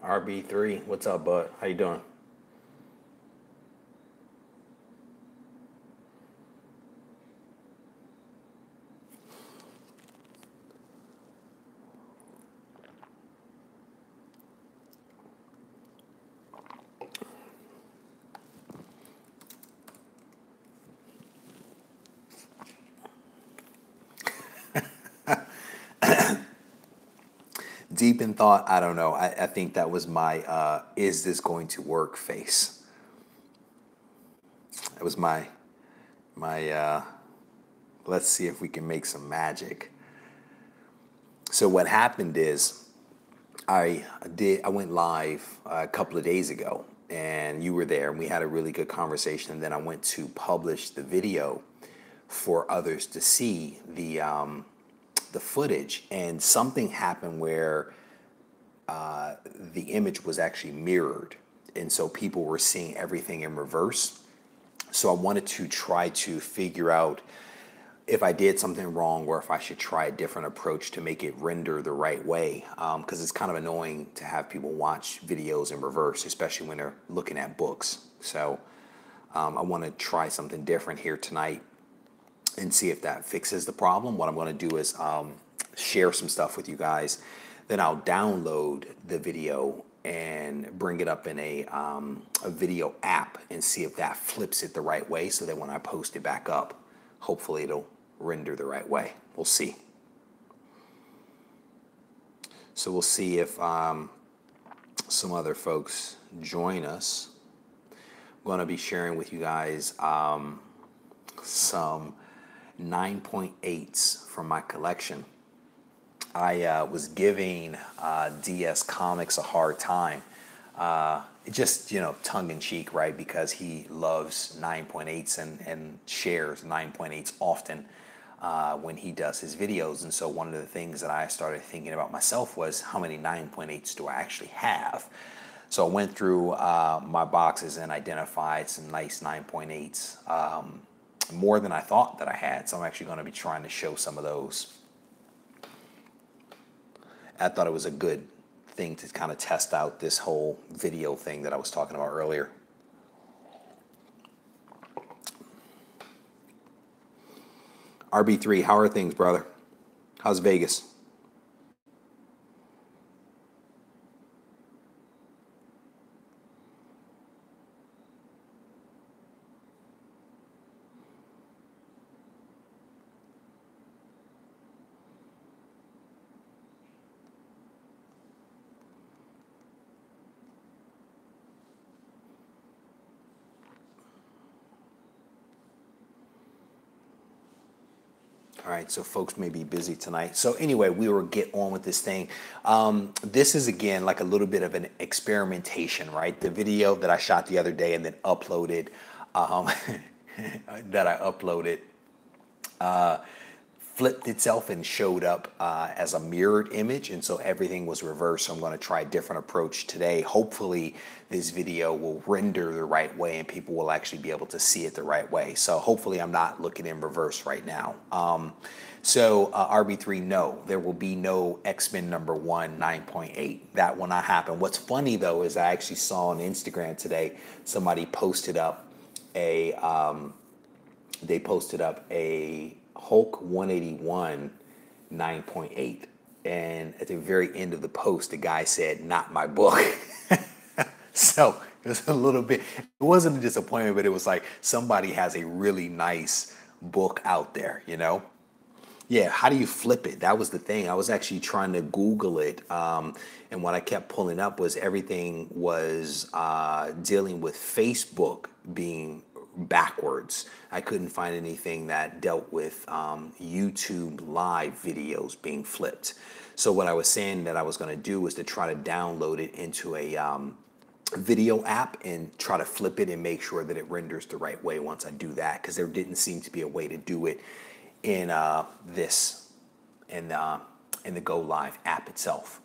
RB3, what's up, bud? How you doing? Deep in thought, I don't know. I think that was my is this going to work face. It was my let's see if we can make some magic. So what happened is I went live a couple of days ago and you were there and we had a really good conversation, and then I went to publish the video for others to see the footage, and something happened where the image was actually mirrored, and so people were seeing everything in reverse. So I wanted to try to figure out if I did something wrong or if I should try a different approach to make it render the right way, because it's kind of annoying to have people watch videos in reverse, especially when they're looking at books. So I want to try something different here tonight and see if that fixes the problem. What I'm going to do is share some stuff with you guys. Then I'll download the video and bring it up in a video app and see if that flips it the right way, so that when I post it back up, hopefully it'll render the right way. We'll see. So we'll see if some other folks join us. I'm going to be sharing with you guys some 9.8s from my collection. I was giving DS Comics a hard time, just, you know, tongue in cheek, right? Because he loves 9.8s and shares 9.8s often when he does his videos. And so one of the things that I started thinking about myself was, how many 9.8s do I actually have? So I went through my boxes and identified some nice 9.8s, more than I thought that I had. So I'm actually going to be trying to show some of those. I thought it was a good thing to kind of test out this whole video thing that I was talking about earlier. RB3, how are things, brother? How's Vegas? All right, so folks may be busy tonight. So anyway, we will get on with this thing. This is, again, like a little bit of an experimentation, right? The video that I shot the other day and then uploaded, flipped itself and showed up as a mirrored image, and so everything was reversed. So I'm going to try a different approach today. Hopefully this video will render the right way and people will actually be able to see it the right way. So hopefully I'm not looking in reverse right now. RB3, no, there will be no X-Men #1 9.8. That will not happen. What's funny though is I actually saw on Instagram today, somebody posted up a Hulk 181 9.8, and at the very end of the post the guy said, "Not my book." So it was a little bit, it wasn't a disappointment, but it was like somebody has a really nice book out there, you know? Yeah, how do you flip it? That was the thing. I was actually trying to Google it, and what I kept pulling up was everything was dealing with Facebook being backwards. I couldn't find anything that dealt with YouTube live videos being flipped. So what I was saying that I was going to do was to try to download it into a video app and try to flip it and make sure that it renders the right way once I do that, because there didn't seem to be a way to do it in in the Go Live app itself.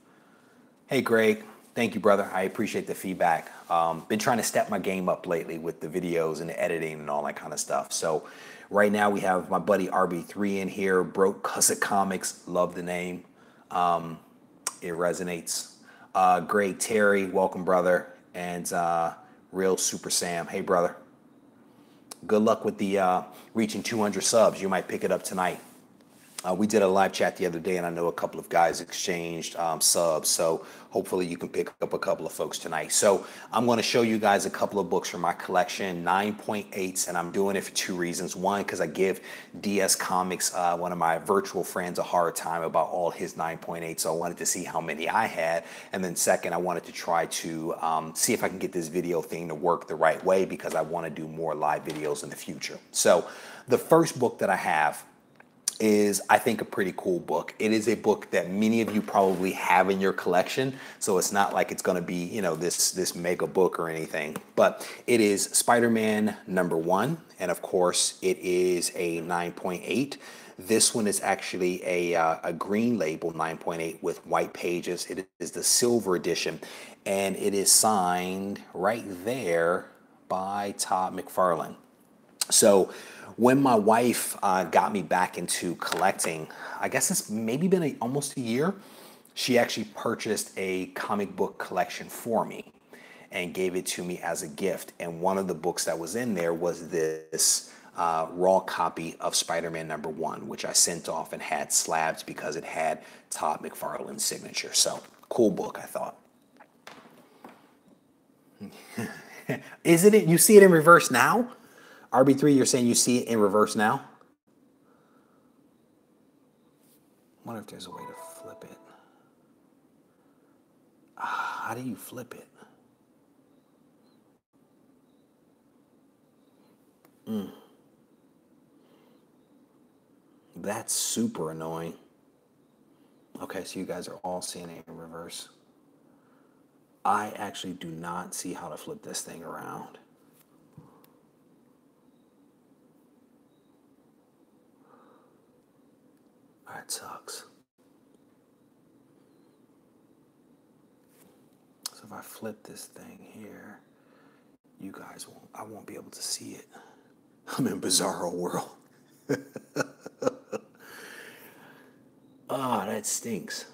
Hey Greg, thank you, brother. I appreciate the feedback. Been trying to step my game up lately with the videos and the editing and all that kind of stuff. So right now we have my buddy RB3 in here. Broke Cussa Comics, love the name. It resonates. Greg Terry, welcome, brother. And Real Super Sam, hey, brother. Good luck with the reaching 200 subs. You might pick it up tonight. We did a live chat the other day, and I know a couple of guys exchanged subs. So hopefully you can pick up a couple of folks tonight. So I'm going to show you guys a couple of books from my collection, 9.8s, and I'm doing it for two reasons. One, because I give DS Comics, one of my virtual friends, a hard time about all his 9.8, so I wanted to see how many I had. And then second, I wanted to try to see if I can get this video thing to work the right way, because I want to do more live videos in the future. So the first book that I have is, I think, a pretty cool book. It is a book that many of you probably have in your collection, so it's not like it's going to be, you know, this mega book or anything. But it is Spider-Man #1, and of course it is a 9.8. This one is actually a green label 9.8 with white pages. It is the silver edition, and it is signed right there by Todd McFarlane. So when my wife got me back into collecting, I guess it's maybe been almost a year, she actually purchased a comic book collection for me and gave it to me as a gift. And one of the books that was in there was this raw copy of Spider-Man #1, which I sent off and had slabs because it had Todd McFarlane's signature. So cool book, I thought. Isn't it? You see it in reverse now? RB3, you're saying you see it in reverse now? I wonder if there's a way to flip it. How do you flip it? That's super annoying. Okay, so you guys are all seeing it in reverse. I actually do not see how to flip this thing around. That sucks. So if I flip this thing here, you guys won't, I won't be able to see it. I'm in bizarro world. Ah, that stinks.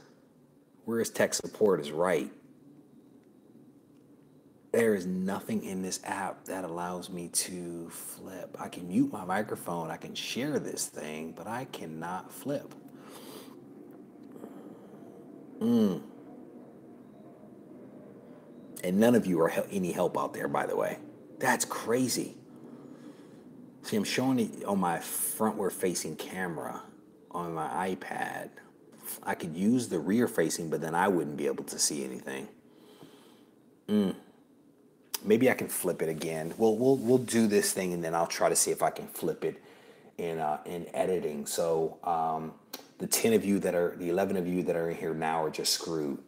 Where's tech support is right. There is nothing in this app that allows me to flip. I can mute my microphone, I can share this thing, but I cannot flip. And none of you are any help out there, by the way. That's crazy. See, I'm showing it on my frontward facing camera on my iPad. I could use the rear facing, but then I wouldn't be able to see anything. Maybe I can flip it again. We'll do this thing, and then I'll try to see if I can flip it in editing. So the 10 of you that are, the 11 of you that are in here now are just screwed.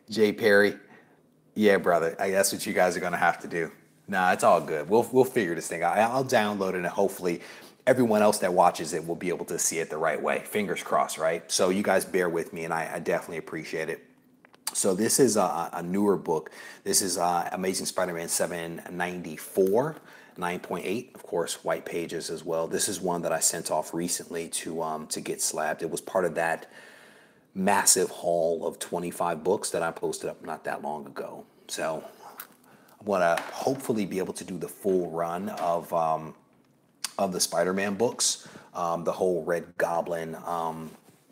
Jay Perry, yeah, brother. That's what you guys are gonna have to do. Nah, it's all good. We'll figure this thing out. I'll download it, and hopefully everyone else that watches it will be able to see it the right way. Fingers crossed, right? So you guys bear with me, and I definitely appreciate it. So this is a newer book. This is Amazing Spider-Man 794, 9.8, of course, white pages as well. This is one that I sent off recently to get slabbed. It was part of that massive haul of 25 books that I posted up not that long ago. So I want to hopefully be able to do the full run of the Spider-Man books, the whole Red Goblin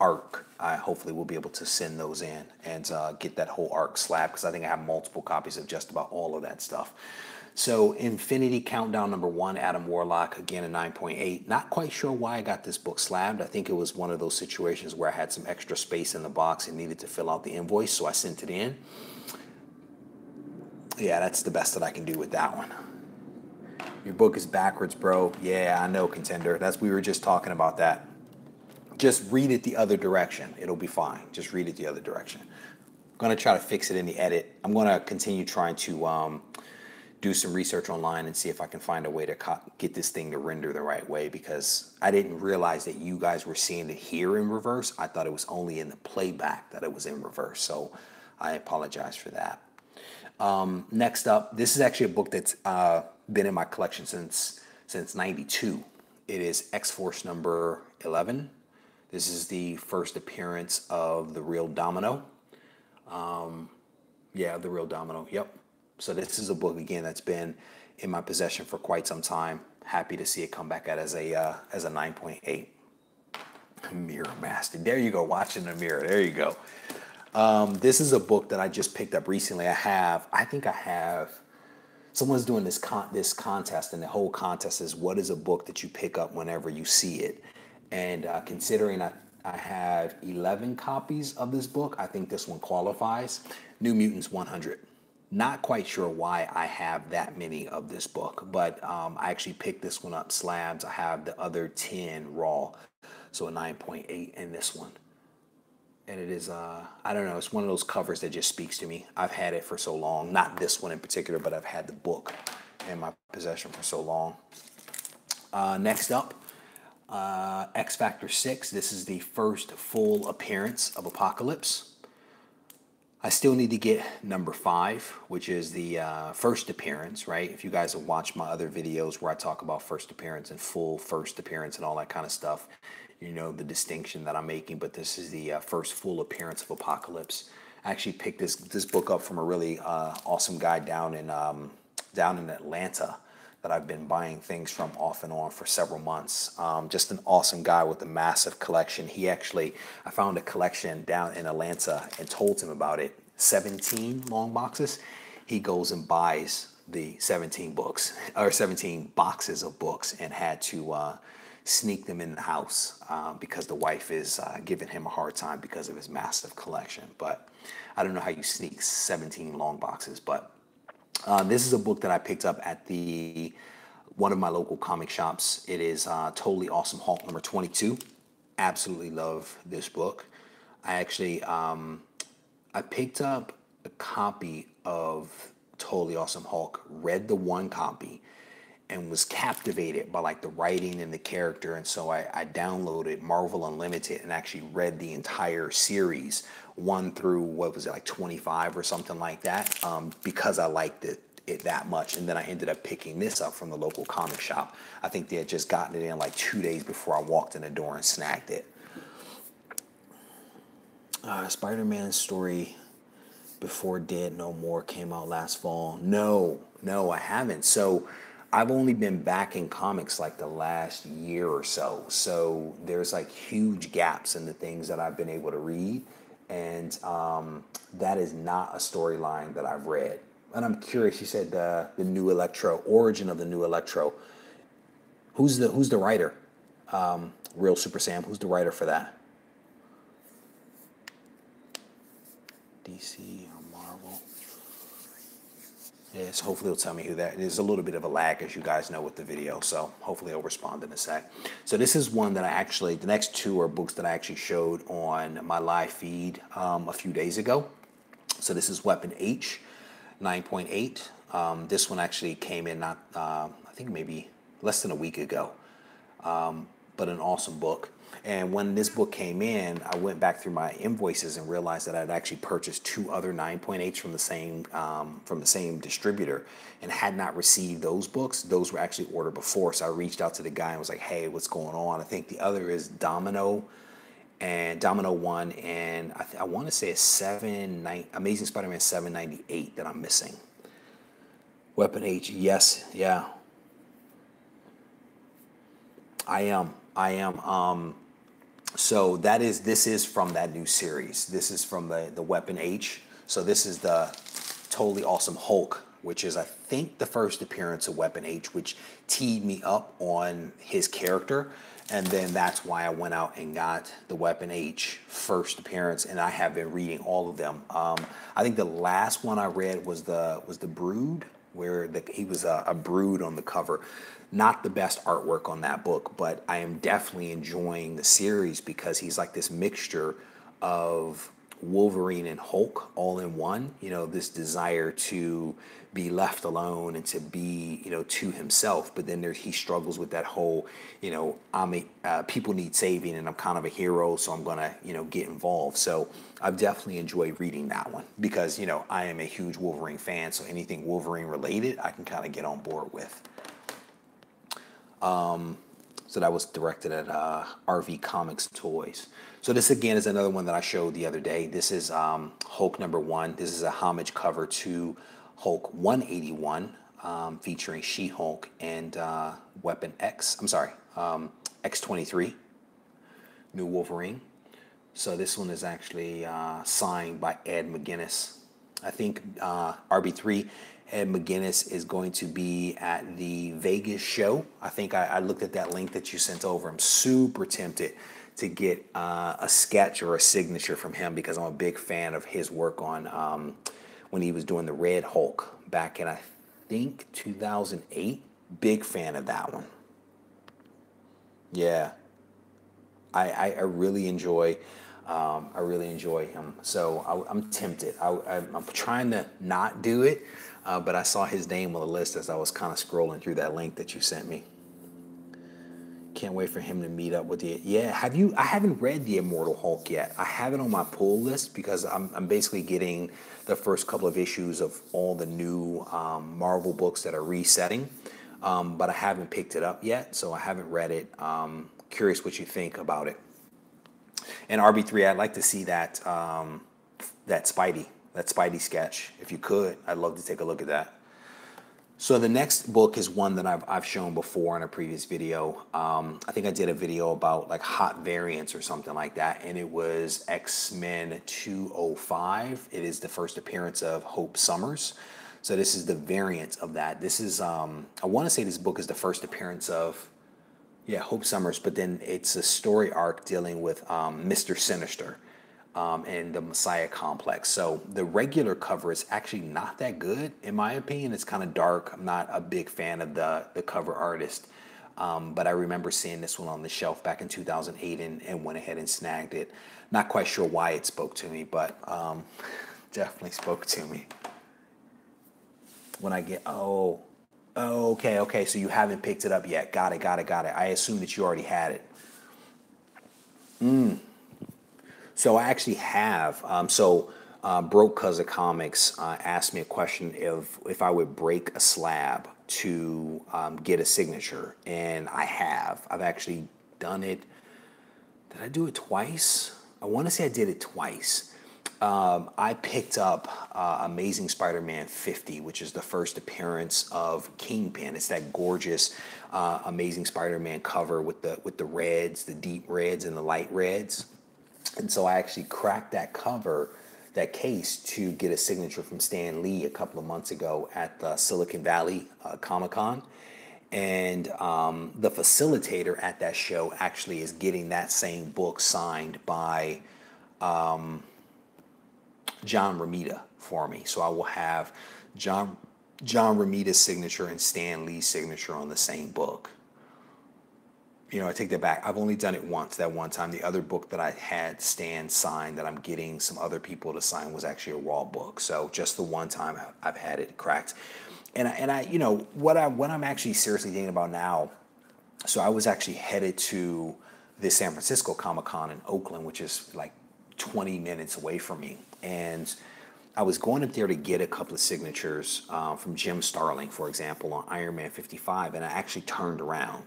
arc. I hopefully will be able to send those in and get that whole arc slab, because I think I have multiple copies of just about all of that stuff. So Infinity Countdown #1, Adam Warlock, again a 9.8. Not quite sure why I got this book slabbed. I think it was one of those situations where I had some extra space in the box and needed to fill out the invoice, so I sent it in. Yeah, that's the best that I can do with that one. Your book is backwards, bro. Yeah, I know, Contender. We were just talking about that. Just read it the other direction. It'll be fine. Just read it the other direction. I'm going to try to fix it in the edit. I'm going to continue trying to do some research online and see if I can find a way to get this thing to render the right way, because I didn't realize that you guys were seeing it here in reverse. I thought it was only in the playback that it was in reverse. So I apologize for that. Next up, this is actually a book that's been in my collection since '92. It is X-Force #11. This is the first appearance of the real Domino. Yeah, the real Domino. Yep. So this is a book again that's been in my possession for quite some time. Happy to see it come back out as a 9.8. Mirror Master. There you go, watching the mirror. There you go. This is a book that I just picked up recently. I think I have. Someone's doing this contest, and the whole contest is what is a book that you pick up whenever you see it. And considering I have 11 copies of this book, I think this one qualifies. New Mutants 100. Not quite sure why I have that many of this book, but I actually picked this one up, Slabs. I have the other 10 raw, so a 9.8 in this one. And it is, I don't know, it's one of those covers that just speaks to me. I've had it for so long, not this one in particular, but I've had the book in my possession for so long. Next up, X Factor 6. This is the first full appearance of Apocalypse. I still need to get number 5, which is the first appearance, right? If you guys have watched my other videos where I talk about first appearance and full first appearance and all that kind of stuff, you know the distinction that I'm making, but this is the first full appearance of Apocalypse. I actually picked this book up from a really awesome guy down in Atlanta that I've been buying things from off and on for several months. Just an awesome guy with a massive collection. I found a collection down in Atlanta and told him about it. 17 long boxes. He goes and buys the 17 books, or 17 boxes of books, and had to sneak them in the house because the wife is giving him a hard time because of his massive collection. But I don't know how you sneak 17 long boxes, but this is a book that I picked up at one of my local comic shops. It is Totally Awesome Hulk number 22. Absolutely love this book. I actually I picked up a copy of Totally Awesome Hulk, read the one copy, and was captivated by like the writing and the character. And so I downloaded Marvel Unlimited and actually read the entire series, 1 through, what was it, like 25 or something like that, because I liked it that much. And then I ended up picking this up from the local comic shop. I think they had just gotten it in like 2 days before I walked in the door and snagged it. Spider-Man story Before Dead No More came out last fall. No, I haven't. So I've only been back in comics like the last year or so. So there's like huge gaps in the things that I've been able to read. And that is not a storyline that I've read. And I'm curious, you said the new Electro, origin of the new Electro. Who's the writer? Real Super Sam, who's the writer for that? DC or Marvel? Yes, hopefully it'll tell me who that is. There's a little bit of a lag, as you guys know, with the video, so hopefully I'll respond in a sec. So this is one that the next 2 are books that I actually showed on my live feed a few days ago. So this is Weapon H, 9.8. This one actually came in I think maybe less than a week ago, but an awesome book. And when this book came in, I went back through my invoices and realized that I'd actually purchased 2 other 9.8s from the same distributor, and had not received those books. Those were actually ordered before, so I reached out to the guy and was like, "Hey, what's going on?" I think the other is Domino 1, and I want to say a Amazing Spider-Man 798 that I'm missing. Weapon H, yes, yeah. I am. So this is from that new series. This is from the Weapon H. So this is the Totally Awesome Hulk, which is, I think, the first appearance of Weapon H, which teed me up on his character. And then that's why I went out and got the Weapon H first appearance, and I have been reading all of them. I think the last one I read was the Brood, where he was a brood on the cover. Not the best artwork on that book, but I am definitely enjoying the series because he's like this mixture of Wolverine and Hulk all in one. You know, this desire to be left alone and to be, to himself. But then he struggles with that whole, people need saving and I'm kind of a hero, so I'm gonna, get involved. So I've definitely enjoyed reading that one because, I am a huge Wolverine fan. So anything Wolverine related, I can kind of get on board with. So that was directed at RV Comics Toys. So this again is another one that I showed the other day. This is Hulk #1. This is a homage cover to Hulk 181, featuring She-Hulk and Weapon X. I'm sorry, X-23, New Wolverine. So this one is actually signed by Ed McGuinness. I think RB3, Ed McGuinness is going to be at the Vegas show. I think I looked at that link that you sent over. I'm super tempted to get a sketch or a signature from him because I'm a big fan of his work on when he was doing the Red Hulk back in, I think, 2008. Big fan of that one. Yeah, I really enjoy. I really enjoy him. So I'm tempted. I'm trying to not do it, but I saw his name on the list as I was kind of scrolling through that link that you sent me. Can't wait for him to meet up with you. Yeah, I haven't read The Immortal Hulk yet. I have it on my pull list because I'm basically getting the first couple of issues of all the new Marvel books that are resetting, but I haven't picked it up yet, so I haven't read it. Curious what you think about it. And RB3, I'd like to see that that Spidey sketch. If you could, I'd love to take a look at that. So the next book is one that I've shown before in a previous video. I think I did a video about like hot variants or something like that, and it was X-Men 205. It is the first appearance of Hope Summers. So this is the variant of that. This is I want to say this book is the first appearance of, yeah, Hope Summers, but then it's a story arc dealing with Mr. Sinister and the Messiah Complex. So the regular cover is actually not that good, in my opinion. It's kind of dark. I'm not a big fan of the cover artist, but I remember seeing this one on the shelf back in 2008 and went ahead and snagged it. Not quite sure why it spoke to me, but definitely spoke to me. When I get, oh, okay. So you haven't picked it up yet. Got it. I assume that you already had it. So I actually have. Broke Cuz of Comics asked me a question if I would break a slab to get a signature, and I have. I've actually done it. Did I do it twice? I want to say I did it twice. I picked up Amazing Spider-Man 50, which is the first appearance of Kingpin. It's that gorgeous Amazing Spider-Man cover with the reds, the deep reds and the light reds. And so I actually cracked that cover, that case, to get a signature from Stan Lee a couple of months ago at the Silicon Valley Comic-Con. And the facilitator at that show actually is getting that same book signed by John Romita for me. So I will have John Romita's signature and Stan Lee's signature on the same book. You know, I take that back. I've only done it once, that one time. The other book that I had Stan sign that I'm getting some other people to sign was actually a raw book. So just the one time I've had it cracked. And I you know, what I'm actually seriously thinking about now, so I was actually headed to the San Francisco Comic-Con in Oakland, which is like 20 minutes away from me. And I was going up there to get a couple of signatures from Jim Starlin, for example, on Iron Man 55, and I actually turned around.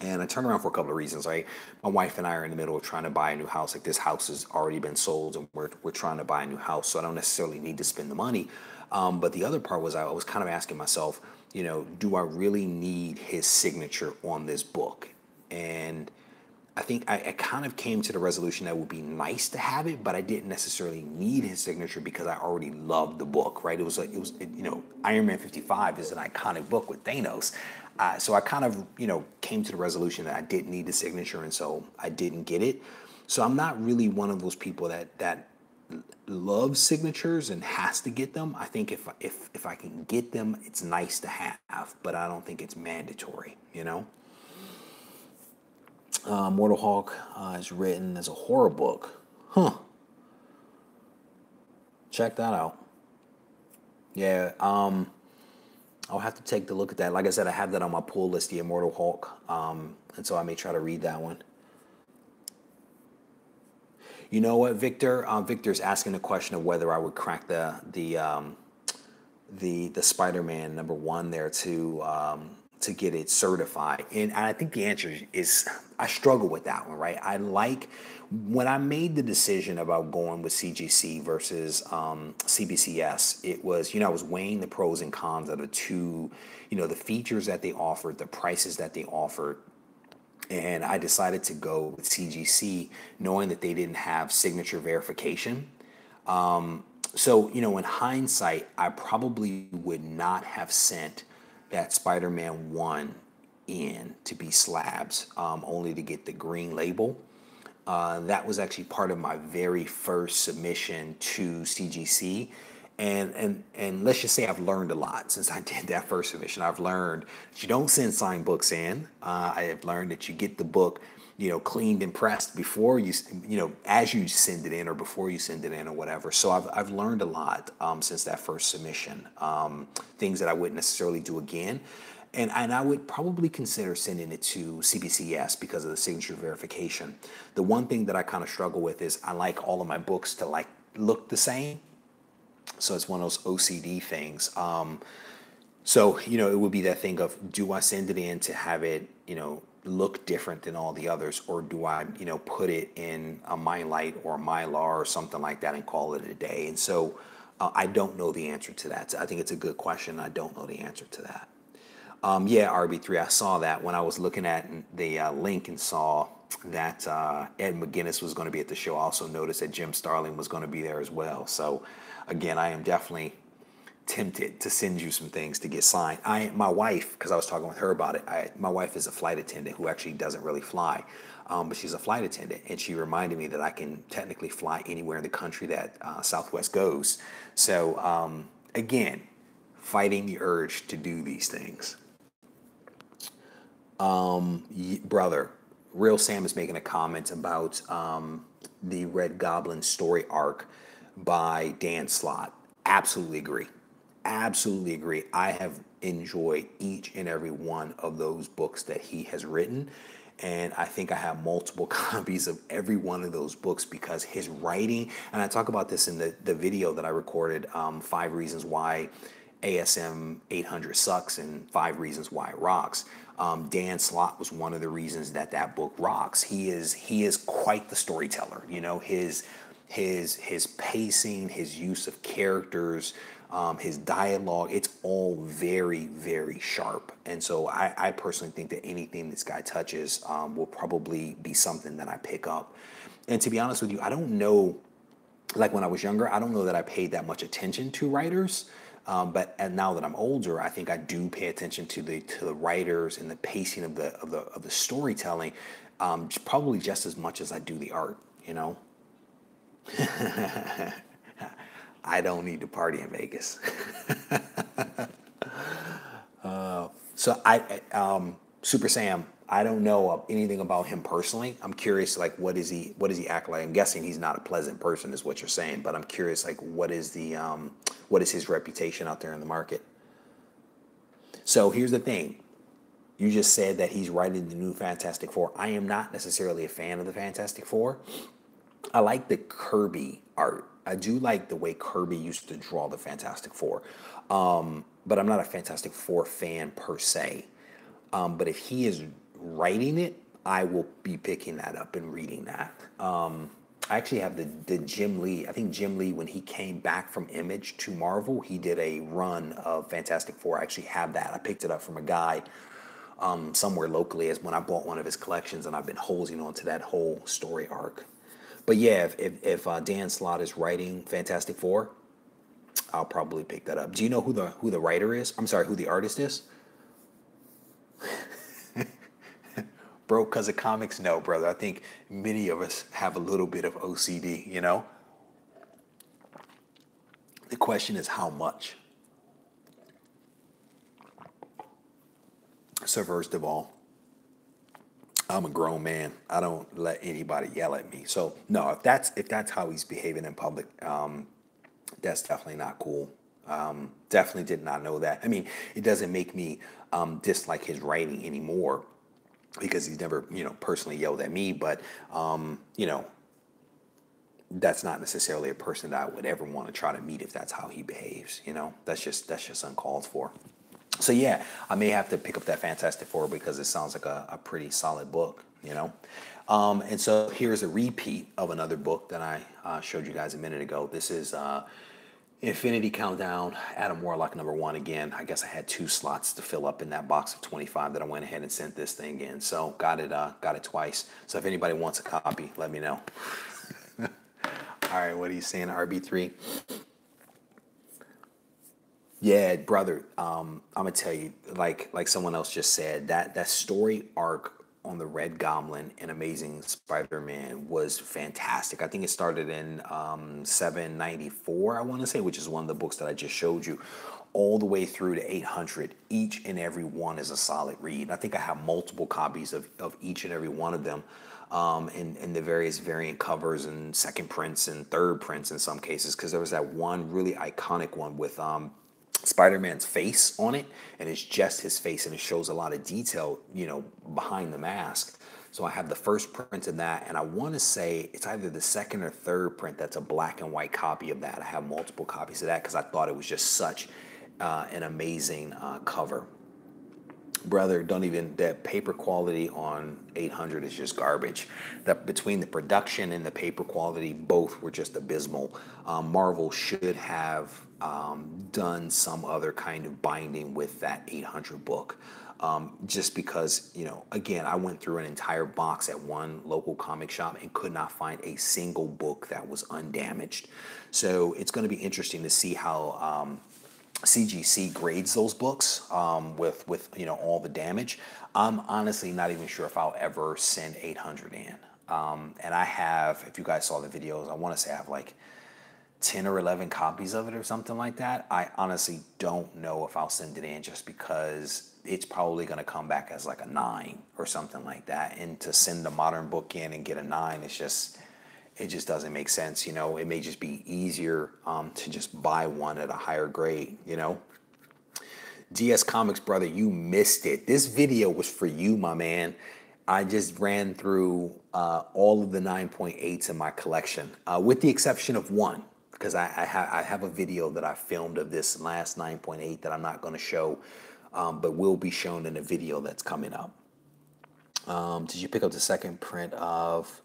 And I turned around for a couple of reasons, right? My wife and I are in the middle of trying to buy a new house. Like, this house has already been sold, and we're trying to buy a new house, so I don't necessarily need to spend the money. But the other part was I was kind of asking myself, you know, do I really need his signature on this book? And I think I kind of came to the resolution that it would be nice to have it, but I didn't necessarily need his signature because I already loved the book, right? It was you know, Iron Man 55 is an iconic book with Thanos. So I kind of, you know, came to the resolution that I didn't need the signature, and so I didn't get it. So I'm not really one of those people that loves signatures and has to get them. I think if I can get them, it's nice to have, but I don't think it's mandatory, you know? Mortal Hulk is written as a horror book. Huh. Check that out. Yeah, I'll have to take a look at that. Like I said, I have that on my pull list, The Immortal Hulk, and so I may try to read that one. You know what, Victor? Victor's asking the question of whether I would crack the Spider-Man #1 there to to get it certified? And I think the answer is I struggle with that one, right? I like when I made the decision about going with CGC versus CBCS, it was, I was weighing the pros and cons of the two, the features that they offered, the prices that they offered. And I decided to go with CGC knowing that they didn't have signature verification. So, in hindsight, I probably would not have sent that Spider-Man 1 in to be slabs, only to get the green label. That was actually part of my very first submission to CGC. And let's just say I've learned a lot since I did that first submission. I've learned that you don't send signed books in. I have learned that you get the book, cleaned and pressed before you, as you send it in or before you send it in or whatever. So I've learned a lot since that first submission, things that I wouldn't necessarily do again. And I would probably consider sending it to CBCS because of the signature verification. The one thing that I kind of struggle with is I like all of my books to look the same. So it's one of those OCD things. So, it would be that thing of, do I send it in to have it, look different than all the others, or do I, put it in a MyLite or a Mylar or something like that and call it a day? And so I don't know the answer to that. So I think it's a good question. I don't know the answer to that. Yeah, RB3, I saw that when I was looking at the link and saw that Ed McGuinness was going to be at the show. I also noticed that Jim Starlin was going to be there as well. So again, I am definitely tempted to send you some things to get signed. My wife, because I was talking with her about it, my wife is a flight attendant who actually doesn't really fly, but she's a flight attendant, and she reminded me that I can technically fly anywhere in the country that Southwest goes. So again, fighting the urge to do these things. Brother, Real Sam is making a comment about the Red Goblin story arc by Dan Slott. Absolutely agree. Absolutely agree. I have enjoyed each and every one of those books that he has written. And I think I have multiple copies of every one of those books because his writing, and I talk about this in the video that I recorded, 5 Reasons Why ASM 800 Sucks and 5 Reasons Why It Rocks. Dan Slott was one of the reasons that book rocks. He is quite the storyteller. His pacing, his use of characters, his dialogue, it's all very, very sharp. And so I personally think that anything this guy touches will probably be something that I pick up. And to be honest with you, I don't know, like when I was younger, I don't know that I paid that much attention to writers. But now that I'm older, I think I do pay attention to the writers and the pacing of the storytelling, probably just as much as I do the art. I don't need to party in Vegas. Super Sam, I don't know anything about him personally. I'm curious, what does he act like? I'm guessing he's not a pleasant person, is what you're saying. But I'm curious, what is his reputation out there in the market? So here's the thing. You just said that he's writing the new Fantastic Four. I am not necessarily a fan of the Fantastic Four. I like the Kirby art. I do like the way Kirby used to draw the Fantastic Four. But I'm not a Fantastic Four fan per se. But if he is writing it, I will be picking that up and reading that. I actually have the Jim Lee. I think Jim Lee, when he came back from Image to Marvel, he did a run of Fantastic Four. I actually have that. I picked it up from a guy somewhere locally as when I bought one of his collections, and I've been holding on to that whole story arc. But yeah, if Dan Slott is writing Fantastic Four, I'll probably pick that up. Do you know who the writer is? I'm sorry, who the artist is? Bro, because of comics? No, brother. I think many of us have a little bit of OCD, The question is how much? So first of all, I'm a grown man. I don't let anybody yell at me. So no, if that's how he's behaving in public, that's definitely not cool. Definitely did not know that. I mean, it doesn't make me dislike his writing anymore because he's never, personally yelled at me. But that's not necessarily a person that I would ever want to try to meet if that's how he behaves. That's just uncalled for. So yeah, I may have to pick up that Fantastic Four because it sounds like a pretty solid book, you know. And so here's a repeat of another book that I showed you guys a minute ago. This is Infinity Countdown, Adam Warlock #1 again. I guess I had 2 slots to fill up in that box of 25 that I went ahead and sent this thing in. So got it twice. So if anybody wants a copy, let me know. All right, what are you saying, RB3? Yeah, brother. I'm gonna tell you, like someone else just said, that story arc on the Red Goblin in Amazing Spider-Man was fantastic. I think it started in 794, I want to say, which is one of the books that I just showed you, all the way through to 800. Each and every one is a solid read. I think I have multiple copies of each and every one of them. In the various variant covers and second prints and third prints in some cases, because there was that one really iconic one with Spider-Man's face on it, and it's just his face, and it shows a lot of detail, you know, behind the mask. So I have the first print of that, and I want to say it's either the second or third print that's a black and white copy of that. I have multiple copies of that because I thought it was just such an amazing cover. Brother, don't even, that paper quality on 800 is just garbage. That between the production and the paper quality, both were just abysmal. Marvel should have done some other kind of binding with that 800 book. Just because, you know, again, I went through an entire box at one local comic shop and could not find a single book that was undamaged. So it's going to be interesting to see how CGC grades those books with you know, all the damage. I'm honestly not even sure if I'll ever send 800 in. And I have, if you guys saw the videos, I want to say I have like 10 or 11 copies of it or something like that. I honestly don't know if I'll send it in, just because it's probably going to come back as like a 9 or something like that. And to send a modern book in and get a 9, it just doesn't make sense. You know, it may just be easier to just buy one at a higher grade, you know. DS Comics, brother, you missed it. This video was for you, my man. I just ran through all of the 9.8s in my collection, with the exception of one, because I have a video that I filmed of this last 9.8 that I'm not going to show, but will be shown in a video that's coming up. Did you pick up the second print of...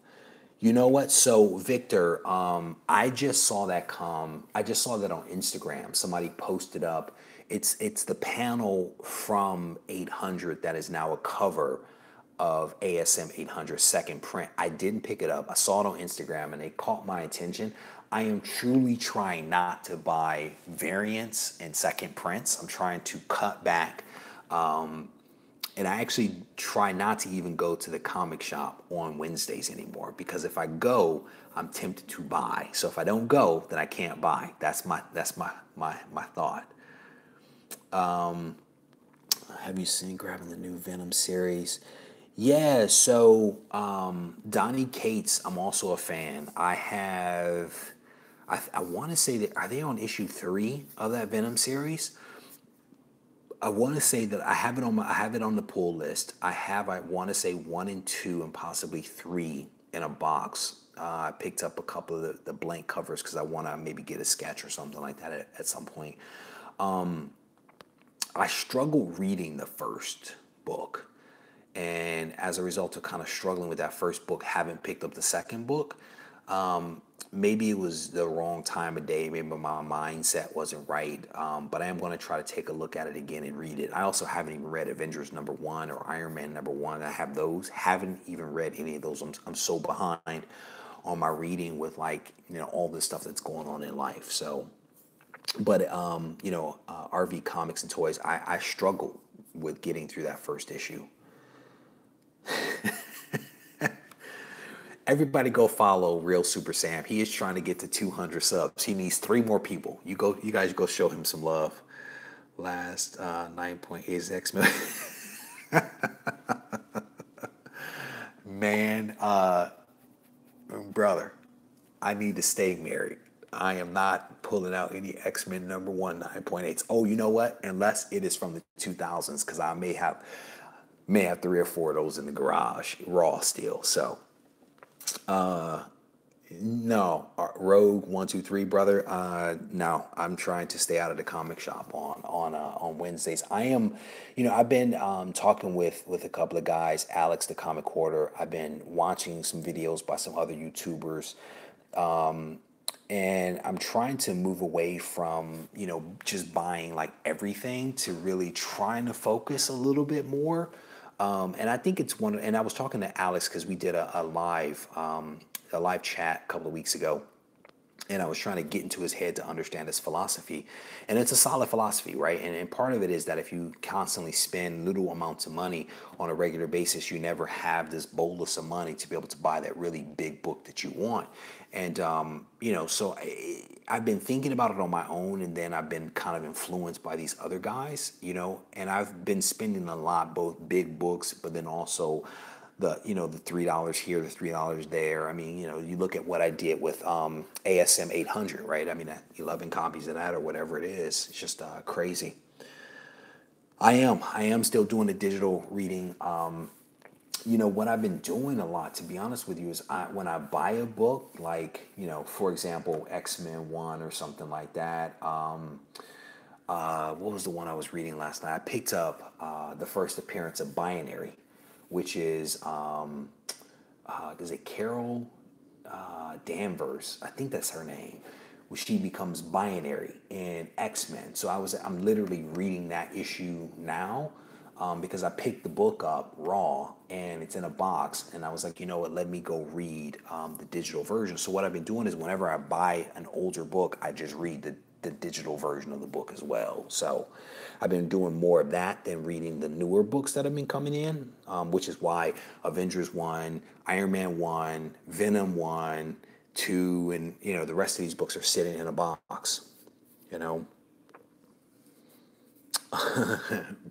You know what? So Victor, I just saw that on Instagram. Somebody posted up. It's the panel from 800 that is now a cover of ASM 800 second print. I didn't pick it up. I saw it on Instagram and it caught my attention. I am truly trying not to buy variants and second prints. I'm trying to cut back. And I actually try not to even go to the comic shop on Wednesdays anymore, because if I go, I'm tempted to buy. So if I don't go, then I can't buy. That's my thought. Have you seen grabbing the new Venom series? Yeah, so Donnie Cates, I'm also a fan. I want to say that, are they on issue 3 of that Venom series? I want to say that I have it on the pull list. I want to say 1 and 2 and possibly 3 in a box. I picked up a couple of the blank covers because I want to maybe get a sketch or something like that at some point. I struggle reading the first book, and as a result of kind of struggling with that first book, haven't picked up the second book. Maybe it was the wrong time of day. Maybe my mindset wasn't right. But I am going to try to take a look at it again and read it. I also haven't even read Avengers #1 or Iron Man #1. I have those. Haven't even read any of those. I'm so behind on my reading with, like, you know, all this stuff that's going on in life. So, but you know, RV Comics and Toys, I struggled with getting through that first issue. Everybody go follow Real Super Sam. He is trying to get to 200 subs. He needs 3 more people. You guys go show him some love. Last 9.8 is X-Men. Man, brother, I need to stay married. I am not pulling out any X-Men #1 9.8s. Oh, you know what? Unless it is from the 2000s, because I may have 3 or 4 of those in the garage raw still. So No, Rogue 123, brother. No, I'm trying to stay out of the comic shop on Wednesdays. I am, I've been talking with a couple of guys, Alex the Comic Quarter. I've been watching some videos by some other YouTubers, and I'm trying to move away from just buying like everything to really trying to focus a little bit more. And I think it's one. And I was talking to Alex because we did a live chat a couple of weeks ago, and I was trying to get into his head to understand his philosophy. And it's a solid philosophy, right? And part of it is that if you constantly spend little amounts of money on a regular basis, you never have this bolus of money to be able to buy that really big book that you want. And, so I've been thinking about it on my own, and then I've been kind of influenced by these other guys, and I've been spending a lot, both big books, but then also the $3 here, the $3 there. I mean, you look at what I did with ASM 800, right? I mean, 11 copies of that or whatever it is. It's just crazy. I am still doing the digital reading. What I've been doing a lot, to be honest with you, is when I buy a book, like, for example, X-Men 1 or something like that. What was the one I was reading last night? I picked up the first appearance of Binary, which is it Carol Danvers? I think that's her name. Where she becomes Binary in X-Men. So I'm literally reading that issue now, because I picked the book up raw and it's in a box, and I was like, you know what, let me go read the digital version. So what I've been doing is whenever I buy an older book, I just read the digital version of the book as well. So I've been doing more of that than reading the newer books that have been coming in, which is why Avengers 1, Iron Man 1, Venom 1, 2, and the rest of these books are sitting in a box, you know.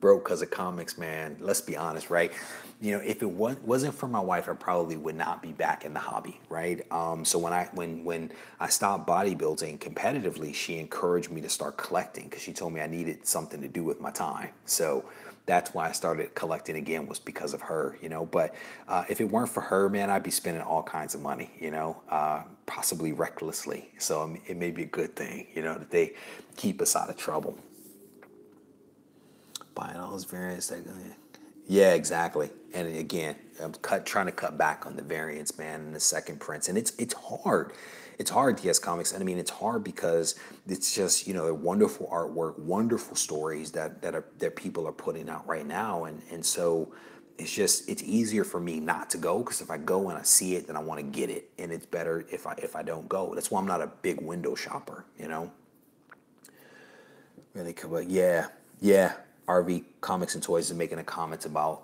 Broke because of comics, man. Let's be honest, right? If it wasn't for my wife, I probably would not be back in the hobby, right? So when I stopped bodybuilding competitively, she encouraged me to start collecting because she told me I needed something to do with my time. So that's why I started collecting again, was because of her, But if it weren't for her, man, I'd be spending all kinds of money, possibly recklessly. So it may be a good thing, that they keep us out of trouble. Buying all those variants. Yeah, exactly. And again, I'm trying to cut back on the variants, man, and the second prints. And it's hard. It's hard, DS Comics. And I mean, it's hard because it's just, they're wonderful artwork, wonderful stories that people are putting out right now. And so it's easier for me not to go, because if I go and I see it, then I want to get it. And it's better if I don't go. That's why I'm not a big window shopper. Really cool. But yeah. RV Comics and Toys is making a comment about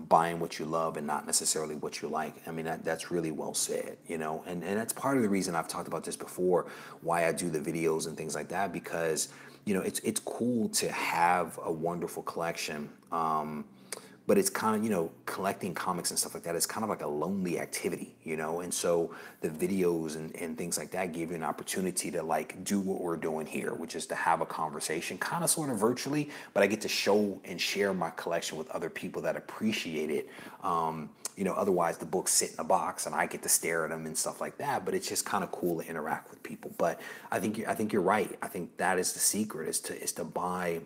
buying what you love and not necessarily what you like. I mean, that's really well said, and that's part of the reason I've talked about this before, why I do the videos and things like that, because, it's cool to have a wonderful collection. But it's kind of, collecting comics and stuff like that is kind of like a lonely activity, and so the videos and things like that give you an opportunity to like do what we're doing here, which is to have a conversation kind of sort of virtually, but I get to show and share my collection with other people that appreciate it. Otherwise the books sit in a box and I get to stare at them and stuff like that, but it's just kind of cool to interact with people. But I think you're right. I think that is the secret, is to buy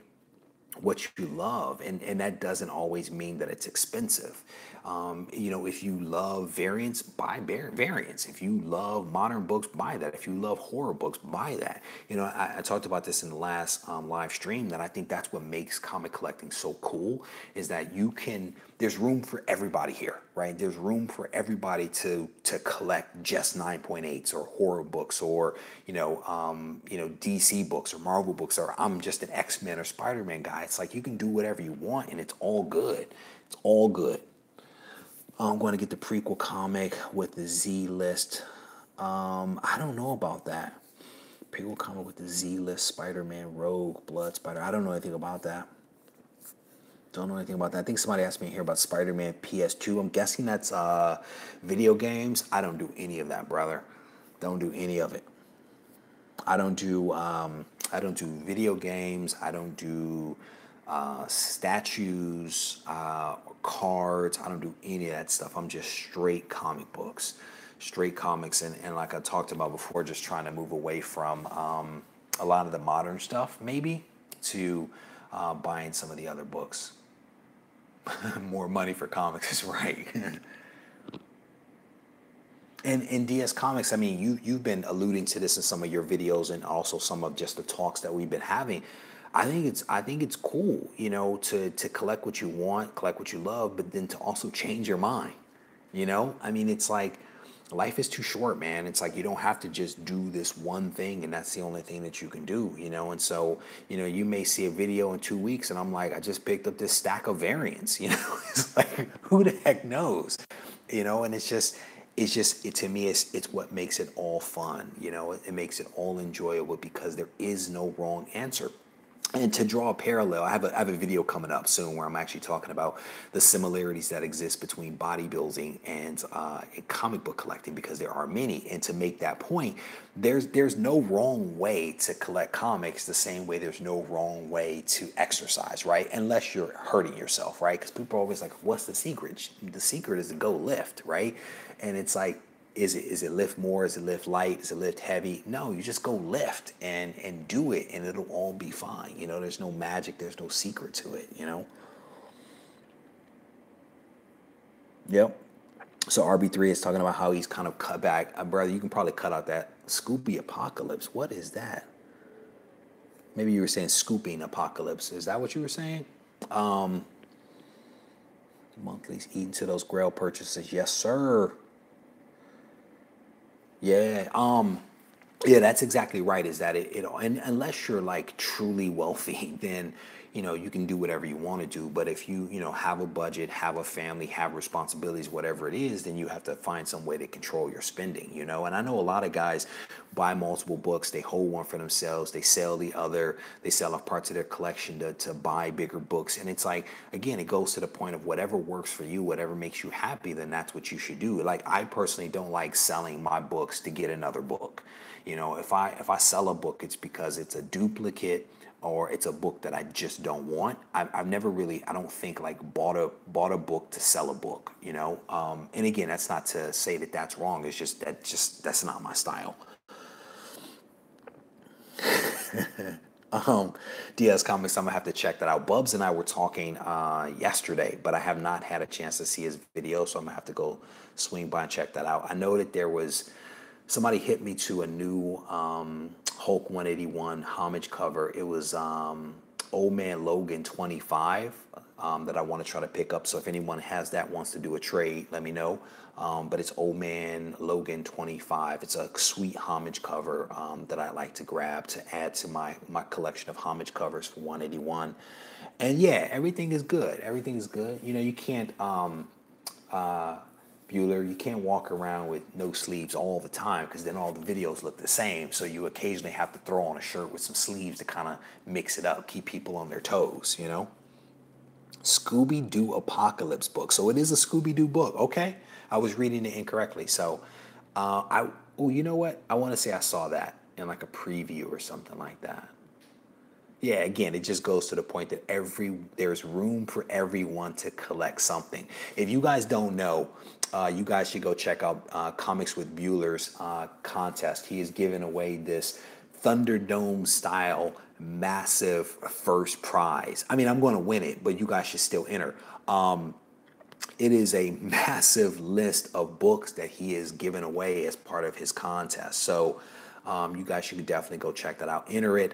what you love, and that doesn't always mean that it's expensive. If you love variants, buy variants. If you love modern books, buy that. If you love horror books, buy that. I talked about this in the last live stream, that I think that's what makes comic collecting so cool, is that there's room for everybody here, right? There's room for everybody to collect just 9.8s or horror books, or DC books or Marvel books, or I'm just an X-Men or Spider-Man guy. It's like you can do whatever you want, and it's all good. It's all good. I'm going to get the prequel comic with the Z list. I don't know about that. Prequel comic with the Z list, Spider-Man, Rogue, Blood Spider. I don't know anything about that. Don't know anything about that. I think somebody asked me here about Spider-Man PS2. I'm guessing that's video games. I don't do any of that, brother. Don't do any of it. I don't do video games. I don't do statues, cards. I don't do any of that stuff. I'm just straight comic books. straight comics, and like I talked about before, just trying to move away from a lot of the modern stuff, maybe, to buying some of the other books. More money for comics is right. And in DS Comics, I mean, you've been alluding to this in some of your videos and also some of just the talks that we've been having. I think it's cool, you know, to collect what you want, collect what you love, but then to also change your mind. You know, I mean, it's like life is too short, man. It's like you don't have to just do this one thing and that's the only thing that you can do, you know. And so, you know, you may see a video in 2 weeks and I'm like, I just picked up this stack of variants, you know. It's like, who the heck knows, you know. And to me, it's what makes it all fun, you know. It makes it all enjoyable because there is no wrong answer. And to draw a parallel, I have a video coming up soon where I'm actually talking about the similarities that exist between bodybuilding and comic book collecting, because there are many. And to make that point, there's no wrong way to collect comics the same way there's no wrong way to exercise, right? Unless you're hurting yourself, right? Because people are always like, what's the secret? The secret is to go lift, right? And it's like, is it lift more? Is it lift light? Is it lift heavy? No, you just go lift and do it, and it'll all be fine. You know, there's no magic, there's no secret to it, you know? Yep. So RB3 is talking about how he's kind of cut back. Brother, you can probably cut out that Scoopy Apocalypse. What is that? Maybe you were saying Scooping Apocalypse. Is that what you were saying? Monthlies eating to those Grail purchases. Yes, sir. Yeah, yeah, that's exactly right. Is that and unless you're like truly wealthy, then you know you can do whatever you want to do. But if you know have a budget, have a family, have responsibilities, whatever it is, then you have to find some way to control your spending. You know, and I know a lot of guys buy multiple books, they hold one for themselves, they sell the other, they sell off parts of their collection to buy bigger books, and it's like again, it goes to the point of whatever works for you, whatever makes you happy, then that's what you should do. Like I personally don't like selling my books to get another book. You know, if I sell a book, it's because it's a duplicate or it's a book that I just don't want. I've never really, I don't think like bought a book to sell a book. You know, and again, that's not to say that that's wrong. It's just that's not my style. DS Comics, I'm gonna have to check that out. Bubs and I were talking yesterday, but I have not had a chance to see his video, so I'm gonna have to go swing by and check that out. I know that there was somebody hit me to a new Hulk 181 homage cover. It was Old Man Logan 25 that I want to try to pick up. So if anyone has that, wants to do a trade, let me know. But it's Old Man Logan 25. It's a sweet homage cover that I like to grab to add to my collection of homage covers for 181. And yeah, everything is good. Everything is good. You know, you can't Bueller, you can't walk around with no sleeves all the time because then all the videos look the same. So you occasionally have to throw on a shirt with some sleeves to kind of mix it up, keep people on their toes, you know? Scooby-Doo Apocalypse book. So it is a Scooby-Doo book. Okay. I was reading it incorrectly. So you know what? I want to say I saw that in like a preview or something like that. Yeah, again, it just goes to the point that there's room for everyone to collect something. If you guys don't know, you guys should go check out Comics with Bueller's contest. He is giving away this Thunderdome style massive first prize. I mean, I'm going to win it, but you guys should still enter. It is a massive list of books that he is giving away as part of his contest. So you guys should definitely go check that out. Enter it.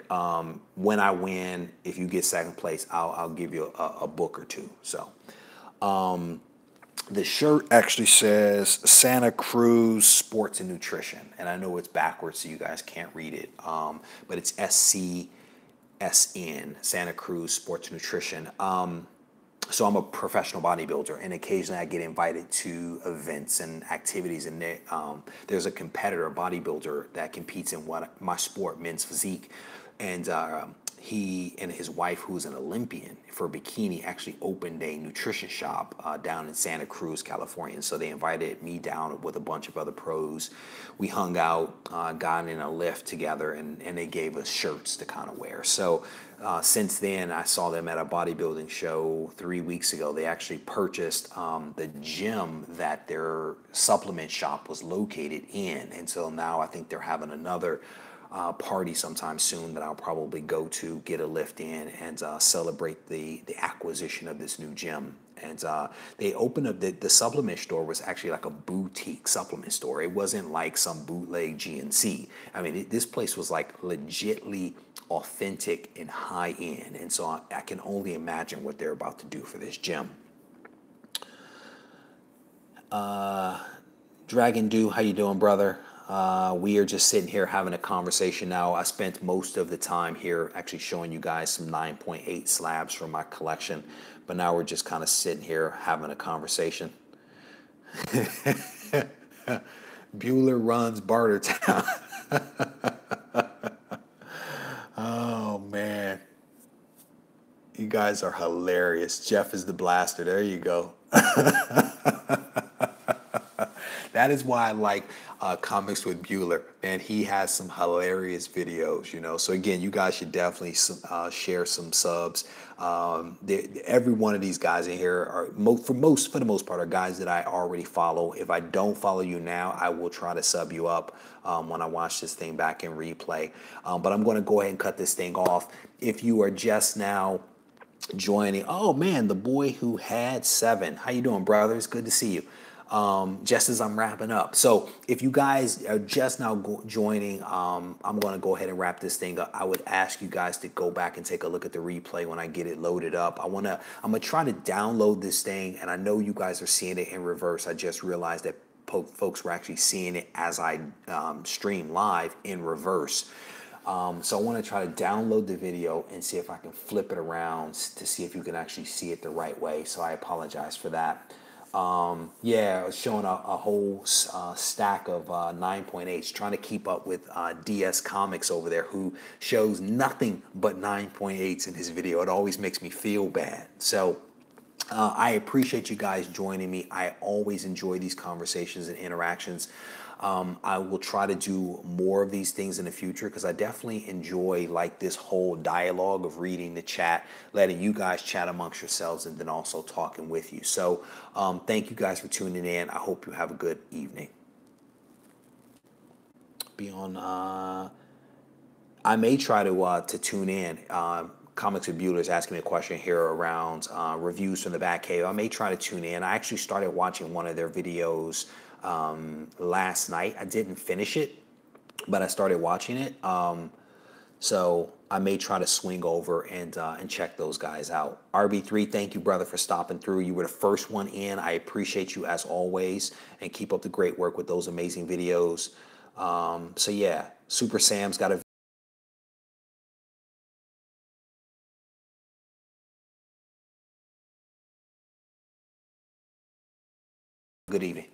When I win, if you get second place, I'll give you a book or two. So the shirt actually says Santa Cruz Sports and Nutrition, and I know it's backwards, so you guys can't read it. But it's SCSN, Santa Cruz Sports Nutrition. So I'm a professional bodybuilder, and occasionally I get invited to events and activities. And there's a competitor, a bodybuilder, that competes in my sport, men's physique, and he and his wife, who's an Olympian for bikini, actually opened a nutrition shop down in Santa Cruz, California. And so they invited me down with a bunch of other pros. We hung out, got in a lift together, and they gave us shirts to kind of wear. So since then, I saw them at a bodybuilding show 3 weeks ago. They actually purchased the gym that their supplement shop was located in. And so now I think they're having another party sometime soon that I'll probably go to, get a lift in, and celebrate the acquisition of this new gym. And they opened up the supplement store was actually like a boutique supplement store. It wasn't like some bootleg GNC. I mean, this place was like legitly authentic and high end. And so I can only imagine what they're about to do for this gym. Dragon Dew, how you doing, brother? We are just sitting here having a conversation now. I spent most of the time here actually showing you guys some 9.8 slabs from my collection, but now we're just kind of sitting here having a conversation. Bueller runs Bartertown. Oh, man. You guys are hilarious. Jeff is the blaster. There you go. That is why I like comics with Bueller, and he has some hilarious videos, you know. So again, you guys should definitely share some subs. Every one of these guys in here are for the most part are guys that I already follow. If I don't follow you now, I will try to sub you up when I watch this thing back in replay. But I'm going to go ahead and cut this thing off. If you are just now joining, oh man, the boy who had 7. How you doing, brother? It's good to see you. Just as I'm wrapping up. So if you guys are just now joining, I'm going to go ahead and wrap this thing up. I would ask you guys to go back and take a look at the replay when I get it loaded up. I'm going to try to download this thing, and I know you guys are seeing it in reverse. I just realized that folks were actually seeing it as I stream live in reverse. So I want to try to download the video and see if I can flip it around to see if you can actually see it the right way. So I apologize for that. Yeah, I was showing a whole stack of 9.8s, trying to keep up with DS Comics over there, who shows nothing but 9.8s in his video. It always makes me feel bad. So I appreciate you guys joining me. I always enjoy these conversations and interactions. I will try to do more of these things in the future because I definitely enjoy like this whole dialogue of reading the chat, letting you guys chat amongst yourselves, and then also talking with you. So thank you guys for tuning in. I hope you have a good evening. Be on. I may try to tune in. Comics with Bueller is asking me a question here around reviews from the Batcave. I may try to tune in. I actually started watching one of their videos last night. I didn't finish it, but I started watching it. So I may try to swing over and check those guys out. RB3, thank you, brother, for stopping through. You were the first one in. I appreciate you as always, and keep up the great work with those amazing videos. So yeah, Super Sam's got a good evening.